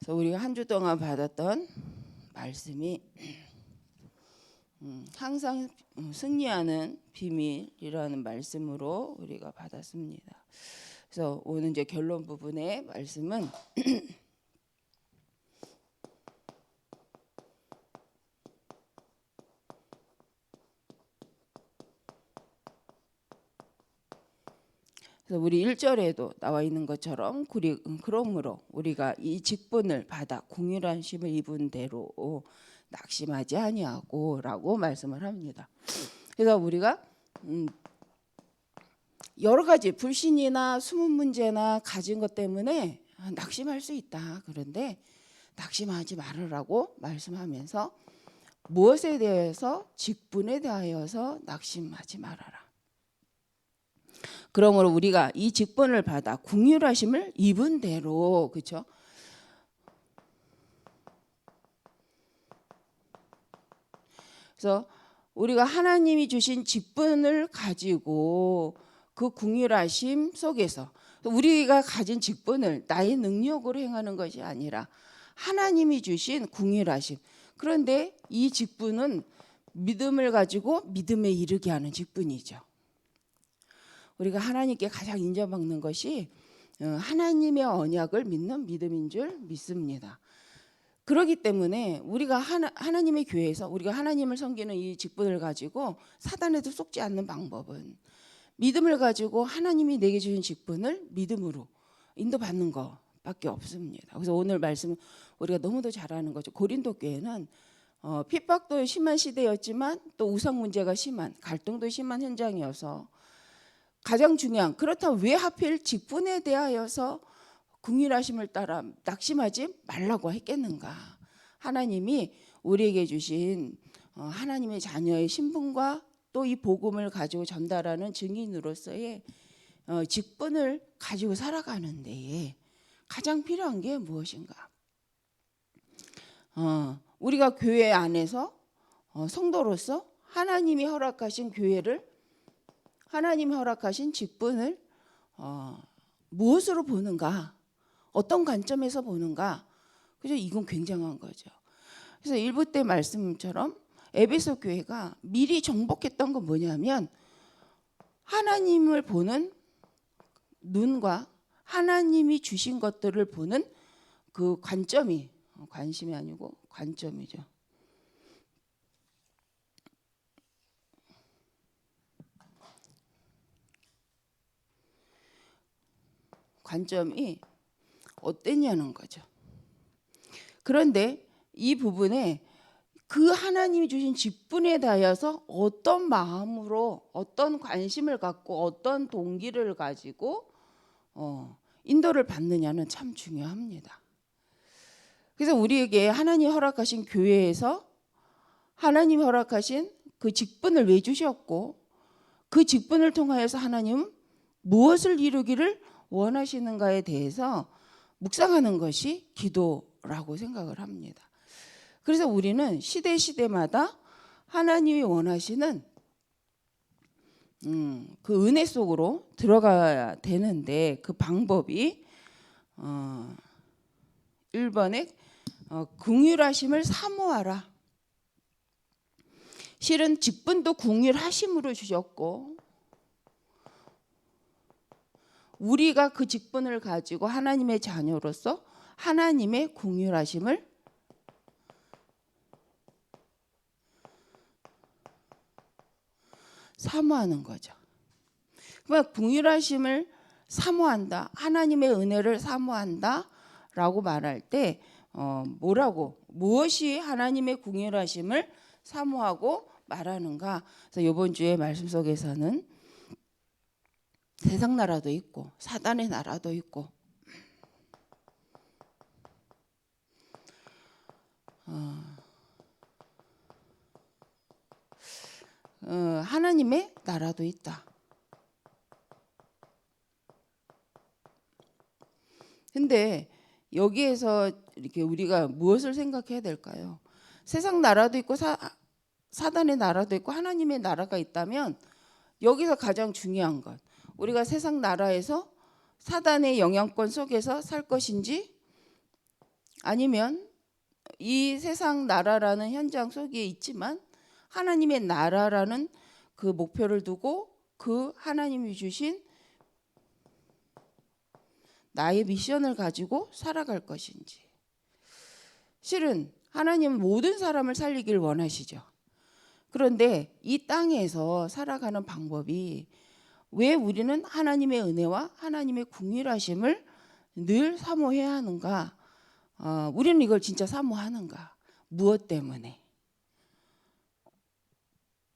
그래서 우리가 한 주 동안 받았던 말씀이 항상 승리하는 비밀이라는 말씀으로 우리가 받았습니다. 그래서 오늘 이제 결론 부분의 말씀은 그래서 우리 1절에도 나와 있는 것처럼 그러므로 우리가 이 직분을 받아 궁휼하심을 입은 대로 낙심하지 아니하고라고 말씀을 합니다. 그래서 우리가 여러 가지 불신이나 숨은 문제나 가진 것 때문에 낙심할 수 있다. 그런데 낙심하지 말으라고 말씀하면서 무엇에 대해서 직분에 대하여서 낙심하지 말아라. 그러므로 우리가 이 직분을 받아 궁휼하심을 입은 대로, 그렇죠? 그래서 우리가 하나님이 주신 직분을 가지고 그 궁휼하심 속에서 우리가 가진 직분을 나의 능력으로 행하는 것이 아니라 하나님이 주신 궁휼하심. 그런데 이 직분은 믿음을 가지고 믿음에 이르게 하는 직분이죠. 우리가 하나님께 가장 인정받는 것이 하나님의 언약을 믿는 믿음인 줄 믿습니다. 그렇기 때문에 우리가 하나님의 교회에서 우리가 하나님을 섬기는 이 직분을 가지고 사단에도 속지 않는 방법은 믿음을 가지고 하나님이 내게 주신 직분을 믿음으로 인도받는 것밖에 없습니다. 그래서 오늘 말씀 우리가 너무도 잘 아는 거죠. 고린도 교회는 핍박도 심한 시대였지만 또 우상 문제가 심한, 갈등도 심한 현장이어서 가장 중요한, 그렇다면 왜 하필 직분에 대하여서 궁휼하심을 따라 낙심하지 말라고 했겠는가? 하나님이 우리에게 주신 하나님의 자녀의 신분과 또 이 복음을 가지고 전달하는 증인으로서의 직분을 가지고 살아가는 데에 가장 필요한 게 무엇인가? 우리가 교회 안에서 성도로서 하나님이 허락하신 교회를, 하나님이 허락하신 직분을 무엇으로 보는가? 어떤 관점에서 보는가? 그죠? 이건 굉장한 거죠. 그래서 일부 때 말씀처럼 에베소 교회가 미리 정복했던 건 뭐냐면 하나님을 보는 눈과 하나님이 주신 것들을 보는 그 관점이, 관심이 아니고 관점이죠. 관점이 어땠냐는 거죠. 그런데 이 부분에 그 하나님이 주신 직분에 대하여서 어떤 마음으로, 어떤 관심을 갖고, 어떤 동기를 가지고 인도를 받느냐는 참 중요합니다. 그래서 우리에게 하나님 허락하신 교회에서 하나님 허락하신 그 직분을 왜 주셨고, 그 직분을 통하여서 하나님은 무엇을 이루기를 원하시는가에 대해서 묵상하는 것이 기도라고 생각을 합니다. 그래서 우리는 시대마다 하나님이 원하시는 그 은혜 속으로 들어가야 되는데 그 방법이 1번에 궁휼하심을 사모하라. 실은 직분도 궁휼하심으로 주셨고 우리가 그 직분을 가지고 하나님의 자녀로서 하나님의 궁휼하심을 사모하는 거죠. 그러면 궁휼하심을 사모한다, 하나님의 은혜를 사모한다라고 말할 때 무엇이 하나님의 궁휼하심을 사모하고 말하는가? 그래서 이번 주에 말씀 속에서는 세상 나라도 있고 사단의 나라도 있고 하나님의 나라도 있다. 근데 여기에서 이렇게 우리가 무엇을 생각해야 될까요? 세상 나라도 있고 사단의 나라도 있고 하나님의 나라가 있다면 여기서 가장 중요한 것, 우리가 세상 나라에서 사단의 영향권 속에서 살 것인지 아니면 이 세상 나라라는 현장 속에 있지만 하나님의 나라라는 그 목표를 두고 그 하나님이 주신 나의 미션을 가지고 살아갈 것인지. 실은 하나님은 모든 사람을 살리길 원하시죠. 그런데 이 땅에서 살아가는 방법이 왜 우리는 하나님의 은혜와 하나님의 궁휼하심을 늘 사모해야 하는가? 우리는 이걸 진짜 사모하는가? 무엇 때문에?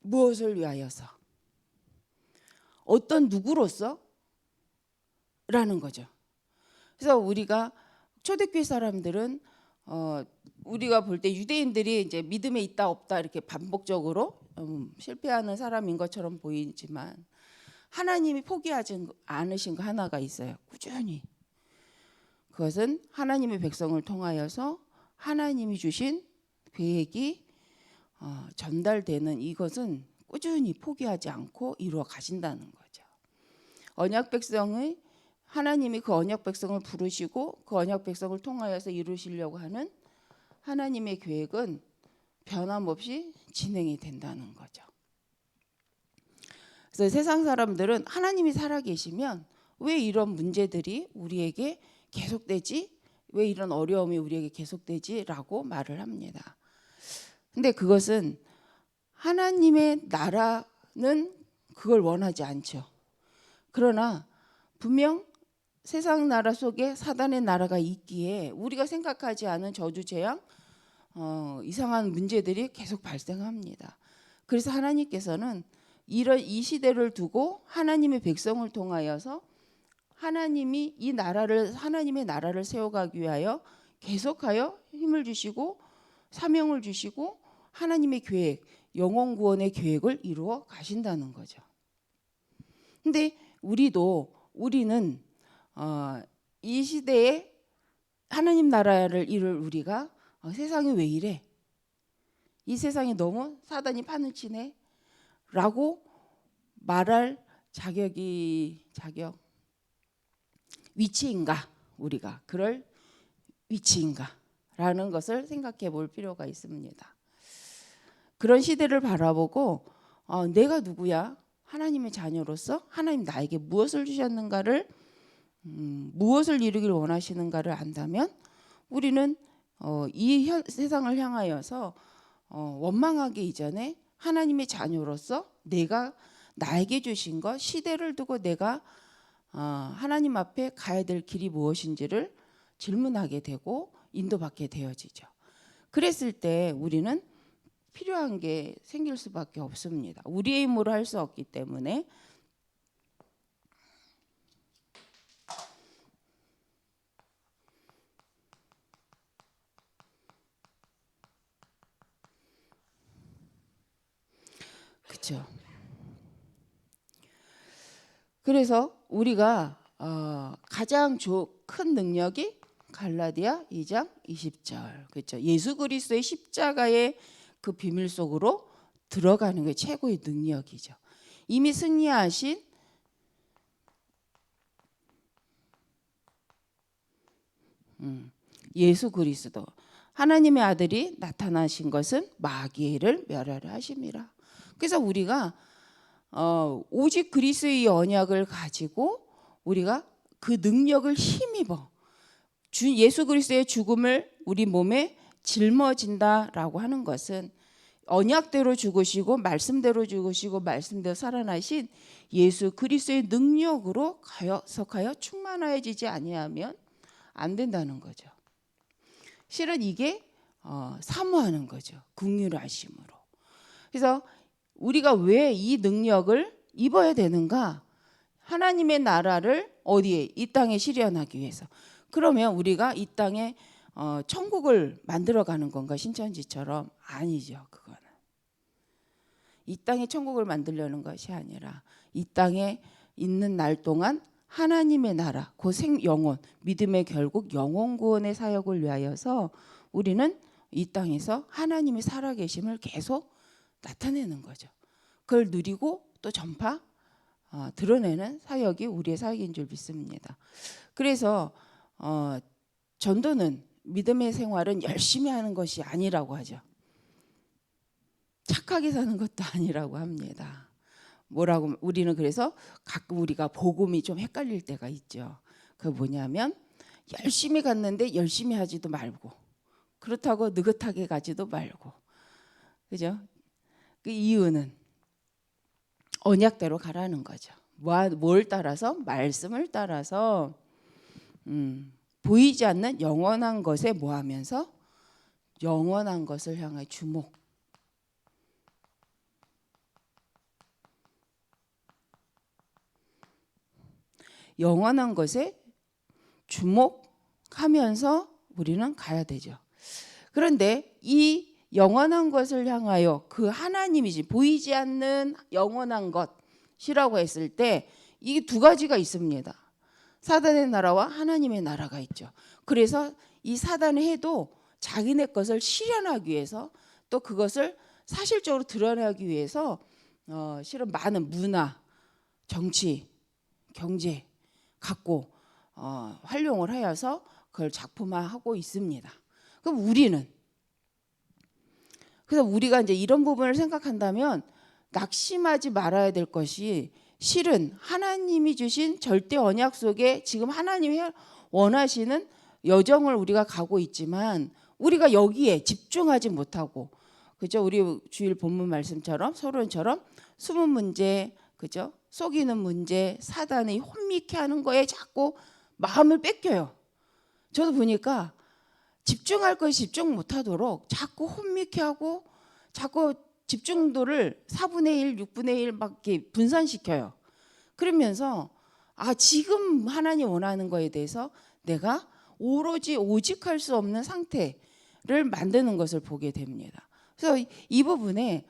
무엇을 위하여서? 어떤 누구로서? 라는 거죠. 그래서 우리가 초대교회 사람들은 우리가 볼 때 유대인들이 이제 믿음에 있다 없다 이렇게 반복적으로 실패하는 사람인 것처럼 보이지만 하나님이 포기하지 않으신 거 하나가 있어요. 꾸준히. 그것은 하나님의 백성을 통하여서 하나님이 주신 계획이 전달되는 이것은 꾸준히 포기하지 않고 이루어 가신다는 거죠. 언약 백성의 하나님이 그 언약 백성을 부르시고 그 언약 백성을 통하여서 이루시려고 하는 하나님의 계획은 변함없이 진행이 된다는 거죠. 그래서 세상 사람들은 하나님이 살아계시면 왜 이런 문제들이 우리에게 계속되지? 왜 이런 어려움이 우리에게 계속되지? 라고 말을 합니다. 근데 그것은 하나님의 나라는 그걸 원하지 않죠. 그러나 분명 세상 나라 속에 사단의 나라가 있기에 우리가 생각하지 않은 저주 재앙, 이상한 문제들이 계속 발생합니다. 그래서 하나님께서는 이 시대를 두고 하나님의 백성을 통하여서 하나님이 이 나라를 하나님의 나라를 세워가기 위하여 계속하여 힘을 주시고 사명을 주시고 하나님의 계획, 영혼 구원의 계획을 이루어 가신다는 거죠. 근데 우리는 이 시대에 하나님 나라를 이룰 우리가 세상이 왜 이래? 이 세상이 너무 사단이 파묻히네? 라고 말할 위치인가? 우리가 그럴 위치인가? 라는 것을 생각해 볼 필요가 있습니다. 그런 시대를 바라보고 내가 누구야? 하나님의 자녀로서 하나님 나에게 무엇을 주셨는가를 무엇을 이루길 원하시는가를 안다면 우리는 이 세상을 향하여서 원망하기 이전에 하나님의 자녀로서 내가 나에게 주신 것 시대를 두고 내가 하나님 앞에 가야 될 길이 무엇인지를 질문하게 되고 인도받게 되어지죠. 그랬을 때 우리는 필요한 게 생길 수밖에 없습니다. 우리의 힘으로 할 수 없기 때문에 그렇죠. 그래서 우리가 가장 큰 능력이 갈라디아 2장 20절 그렇죠. 예수 그리스도의 십자가의 그 비밀 속으로 들어가는 게 최고의 능력이죠. 이미 승리하신 예수 그리스도 하나님의 아들이 나타나신 것은 마귀를 멸하려 하심이라. 그래서 우리가 오직 그리스도의 언약을 가지고 우리가 그 능력을 힘입어 예수 그리스도의 죽음을 우리 몸에 жил머진다라고 하는 것은 언약대로 죽으시고 말씀대로 죽으시고 말씀대로 살아나신 예수 그리스도의 능력으로 가석하여 충만하여지지 아니하면 안 된다는 거죠. 실은 이게 사모하는 거죠. 긍휼하심으로. 그래서 우리가 왜 이 능력을 입어야 되는가? 하나님의 나라를 어디에? 이 땅에 실현하기 위해서. 그러면 우리가 이 땅에 천국을 만들어가는 건가? 신천지처럼? 아니죠. 그거는. 이 땅에 천국을 만들려는 것이 아니라 이 땅에 있는 날 동안 하나님의 나라, 그 영혼, 믿음의 결국 영혼 구원의 사역을 위하여서 우리는 이 땅에서 하나님의 살아계심을 계속 나타내는 거죠. 그걸 누리고 또 드러내는 사역이 우리의 사역인 줄 믿습니다. 그래서 전도는 믿음의 생활은 열심히 하는 것이 아니라고 하죠. 착하게 사는 것도 아니라고 합니다. 뭐라고 우리는 그래서 가끔 우리가 복음이 좀 헷갈릴 때가 있죠. 그 뭐냐면 열심히 갔는데 열심히 하지도 말고 그렇다고 느긋하게 가지도 말고 그죠? 그 이유는 언약대로 가라는 거죠. 뭘 따라서? 말씀을 따라서 보이지 않는 영원한 것에 뭐 하면서? 영원한 것을 향해 주목. 영원한 것에 주목하면서 우리는 가야 되죠. 그런데 이 영원한 것을 향하여 그 하나님이지 보이지 않는 영원한 것이라고 했을 때 이게 두 가지가 있습니다. 사단의 나라와 하나님의 나라가 있죠. 그래서 이 사단의 해도 자기네 것을 실현하기 위해서 또 그것을 사실적으로 드러내기 위해서 실은 많은 문화, 정치, 경제 갖고 활용을 하여서 그걸 작품화하고 있습니다. 그럼 그래서 우리가 이제 이런 부분을 생각한다면 낙심하지 말아야 될 것이 실은 하나님이 주신 절대 언약 속에 지금 하나님이 원하시는 여정을 우리가 가고 있지만 우리가 여기에 집중하지 못하고 그죠? 우리 주일 본문 말씀처럼 서론처럼 숨은 문제 그죠? 속이는 문제 사단이 혼미케 하는 거에 자꾸 마음을 뺏겨요. 저도 보니까 집중할 것에 집중 못하도록 자꾸 혼미케 하고 자꾸 집중도를 4분의 1, 6분의 1 막 이렇게 분산시켜요. 그러면서 지금 하나님 원하는 거에 대해서 내가 오로지 오직할 수 없는 상태를 만드는 것을 보게 됩니다. 그래서 이 부분에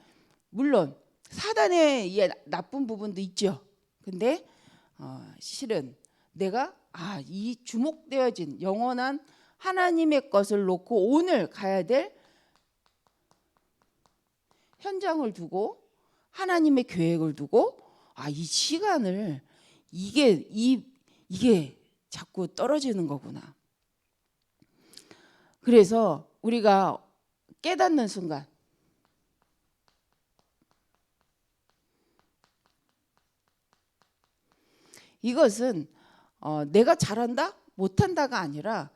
물론 사단의 나쁜 부분도 있죠. 근데 실은 내가 이 주목되어진 영원한 하나님의 것을 놓고 오늘 가야 될 현장을 두고 하나님의 계획을 두고 이 시간을 이게 자꾸 떨어지는 거구나. 그래서 우리가 깨닫는 순간 이것은 내가 잘한다 못한다가 아니라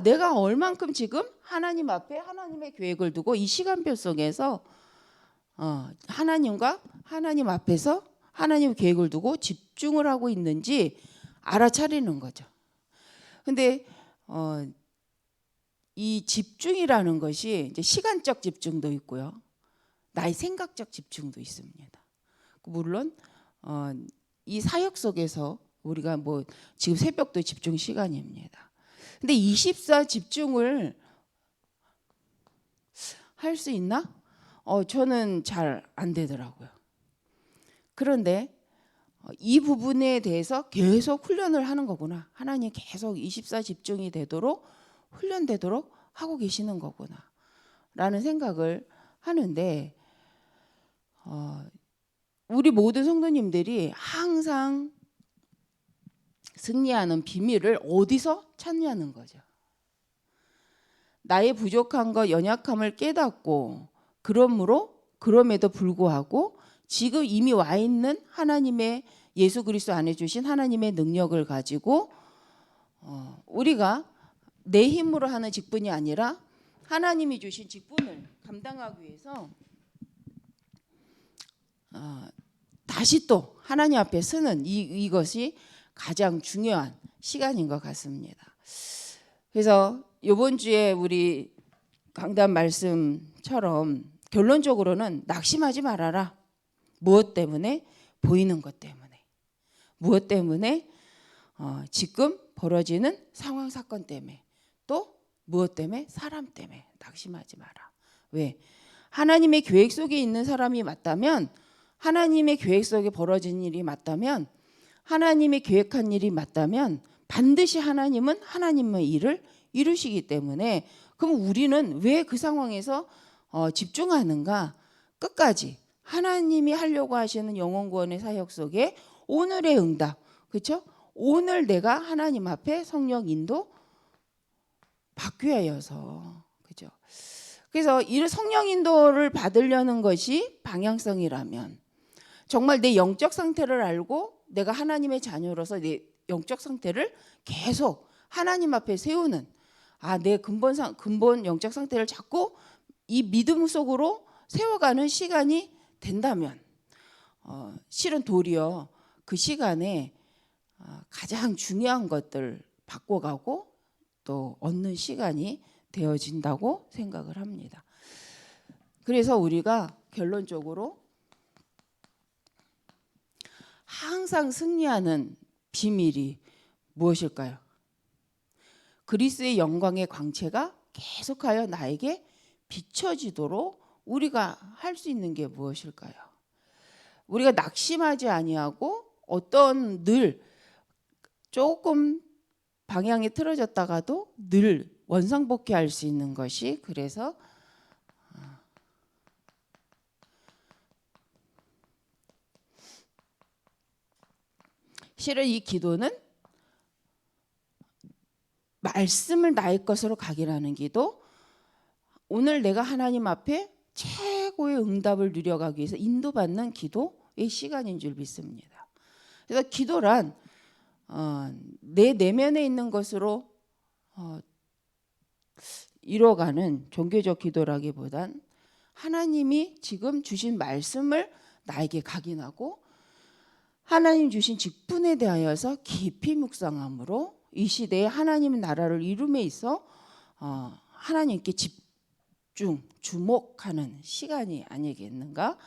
내가 얼만큼 지금 하나님 앞에 하나님의 계획을 두고 이 시간표 속에서 하나님과 하나님 앞에서 하나님 계획을 두고 집중을 하고 있는지 알아차리는 거죠. 근데 이 집중이라는 것이 이제 시간적 집중도 있고요. 나의 생각적 집중도 있습니다. 물론 이 사역 속에서 우리가 지금 새벽도 집중 시간입니다. 근데 24 집중을 할 수 있나? 저는 잘 안 되더라고요. 그런데 이 부분에 대해서 계속 훈련을 하는 거구나. 하나님 계속 24 집중이 되도록 훈련되도록 하고 계시는 거구나 라는 생각을 하는데 우리 모든 성도님들이 항상 승리하는 비밀을 어디서 찾냐는 거죠. 나의 부족한 것 연약함을 깨닫고 그럼에도 불구하고 지금 이미 와 있는 하나님의 예수 그리스도 안에 주신 하나님의 능력을 가지고 우리가 내 힘으로 하는 직분이 아니라 하나님이 주신 직분을 감당하기 위해서 다시 또 하나님 앞에 서는 이것이 가장 중요한 시간인 것 같습니다. 그래서 이번 주에 우리 강단 말씀처럼 결론적으로는 낙심하지 말아라. 무엇 때문에? 보이는 것 때문에. 무엇 때문에? 지금 벌어지는 상황 사건 때문에. 또 무엇 때문에? 사람 때문에. 낙심하지 마라. 왜? 하나님의 계획 속에 있는 사람이 맞다면 하나님의 계획 속에 벌어진 일이 맞다면 하나님의 계획한 일이 맞다면 반드시 하나님은 하나님의 일을 이루시기 때문에 그럼 우리는 왜 그 상황에서 집중하는가? 끝까지 하나님이 하려고 하시는 영혼구원의 사역 속에 오늘의 응답, 그렇죠? 오늘 내가 하나님 앞에 성령 인도 바뀌어야 해서 그죠? 그래서 이 성령 인도를 받으려는 것이 방향성이라면 정말 내 영적 상태를 알고 내가 하나님의 자녀로서 내 영적 상태를 계속 하나님 앞에 세우는 내 근본 영적 상태를 잡고 이 믿음 속으로 세워가는 시간이 된다면 실은 도리어 그 시간에 가장 중요한 것들 바꿔가고 또 얻는 시간이 되어진다고 생각을 합니다. 그래서 우리가 결론적으로 항상 승리하는 비밀이 무엇일까요? 그리스의 영광의 광채가 계속하여 나에게 비춰지도록 우리가 할 수 있는 게 무엇일까요? 우리가 낙심하지 아니하고 어떤 늘 조금 방향이 틀어졌다가도 늘 원상복귀할 수 있는 것이 그래서 실은 이 기도는 말씀을 나의 것으로 각인하는 기도, 오늘 내가 하나님 앞에 최고의 응답을 누려가기 위해서 인도받는 기도의 시간인 줄 믿습니다. 그래서 기도란 내 내면에 있는 것으로 이뤄가는 종교적 기도라기보단 하나님이 지금 주신 말씀을 나에게 각인하고 하나님 주신 직분에 대하여서 깊이 묵상함으로 이 시대에 하나님의 나라를 이룸에 있어 하나님께 집중, 주목하는 시간이 아니겠는가?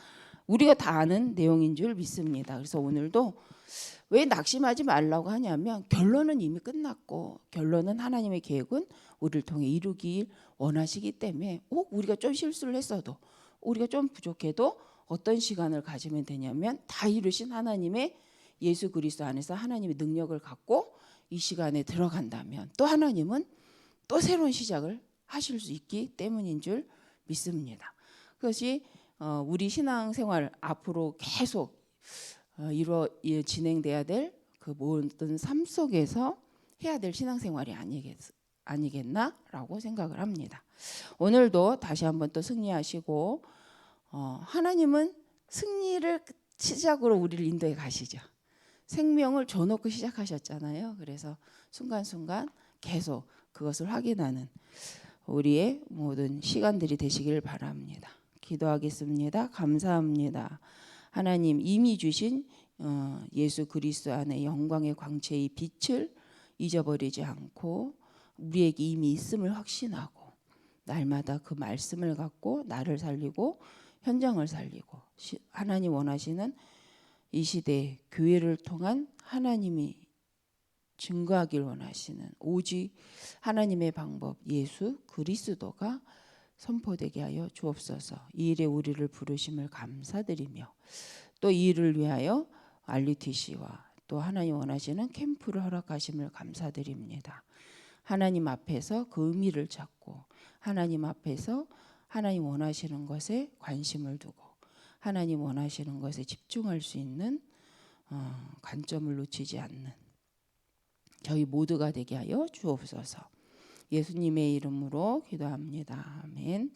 우리가 다 아는 내용인 줄 믿습니다. 그래서 오늘도 왜 낙심하지 말라고 하냐면 결론은 이미 끝났고 결론은 하나님의 계획은 우리를 통해 이루길 원하시기 때문에 우리가 좀 실수를 했어도 우리가 좀 부족해도 어떤 시간을 가지면 되냐면 다 이루신 하나님의 예수 그리스도 안에서 하나님의 능력을 갖고 이 시간에 들어간다면 또 하나님은 또 새로운 시작을 하실 수 있기 때문인 줄 믿습니다. 그것이 우리 신앙생활 앞으로 계속 진행돼야 될 그 모든 삶 속에서 해야 될 신앙생활이 아니겠나라고 생각을 합니다. 오늘도 다시 한번 또 승리하시고 하나님은 승리를 시작으로 우리를 인도해 가시죠. 생명을 줘놓고 시작하셨잖아요. 그래서 순간순간 계속 그것을 확인하는 우리의 모든 시간들이 되시길 바랍니다. 기도하겠습니다. 감사합니다. 하나님 이미 주신 예수 그리스도 안에 영광의 광채의 빛을 잊어버리지 않고 우리에게 이미 있음을 확신하고 날마다 그 말씀을 갖고 나를 살리고 현장을 살리고 하나님 원하시는 이 시대 교회를 통한 하나님이 증거하길 원하시는 오직 하나님의 방법 예수 그리스도가 선포되게 하여 주옵소서. 이 일에 우리를 부르심을 감사드리며 또 이 일을 위하여 RUTC와 또 하나님 원하시는 캠프를 허락하심을 감사드립니다. 하나님 앞에서 그 의미를 찾고 하나님 앞에서 하나님 원하시는 것에 관심을 두고 하나님 원하시는 것에 집중할 수 있는 관점을 놓치지 않는 저희 모두가 되게 하여 주옵소서. 예수님의 이름으로 기도합니다. 아멘.